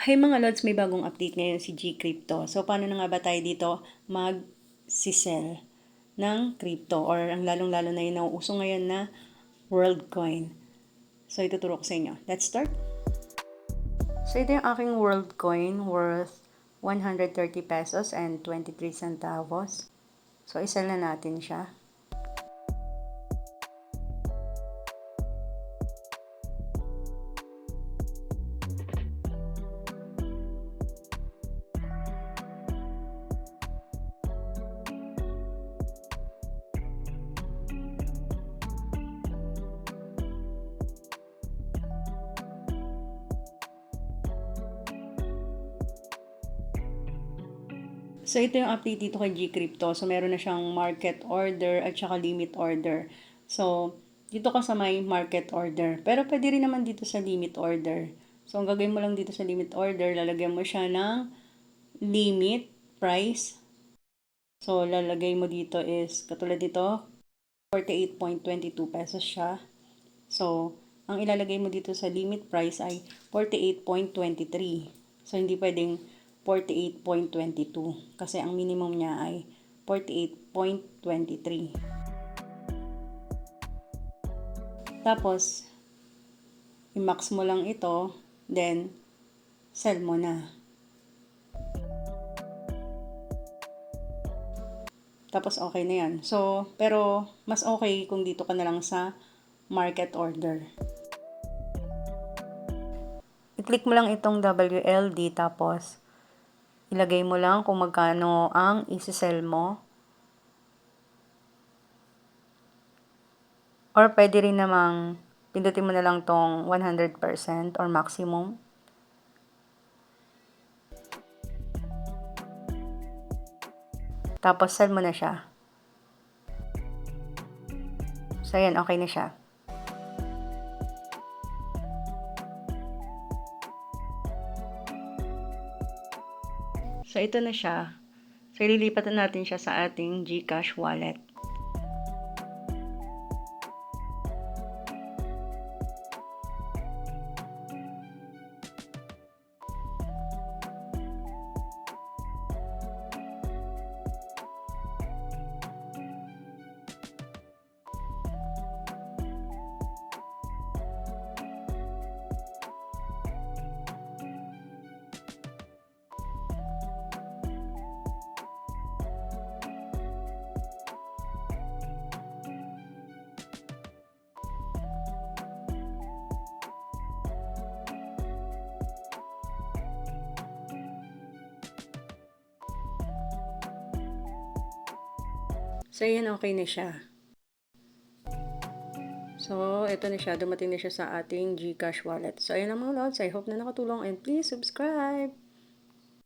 Hey mga lods, may bagong update ngayon si G-Crypto. So, paano na nga ba tayo dito mag-sell ng crypto or ang lalong-lalo na yung nauuso ngayon na WorldCoin. So, ituturo ko sa inyo. Let's start. So, ito yung aking WorldCoin worth 130 pesos and 23 centavos. So, isell na natin siya. So, ito yung update dito kay G-Crypto. So, meron na siyang market order at saka limit order. So, dito ka sa may market order. Pero pwede rin naman dito sa limit order. So, ang gagawin mo lang dito sa limit order, lalagyan mo siya ng limit price. So, lalagay mo dito is, katulad dito, 48.22 pesos siya. So, ang ilalagay mo dito sa limit price ay 48.23. So, hindi pwedeng 48.22 kasi ang minimum niya ay 48.23. Tapos, i-max mo lang ito, then, sell mo na. Tapos, okay na yan. So, pero, mas okay kung dito ka na lang sa market order. I-click mo lang itong WLD, tapos, ilagay mo lang kung magkano ang isi-sell mo. Or pwede rin namang pindutin mo na lang tong 100% or maximum. Tapos sell mo na siya. So ayan, okay na siya. So ito na siya. So ililipat natin siya sa ating GCash wallet. So, ayan, okay na siya. So, ito na siya. Dumating na siya sa ating GCash wallet. So, ayan ang mga lods. I hope na nakatulong and please subscribe!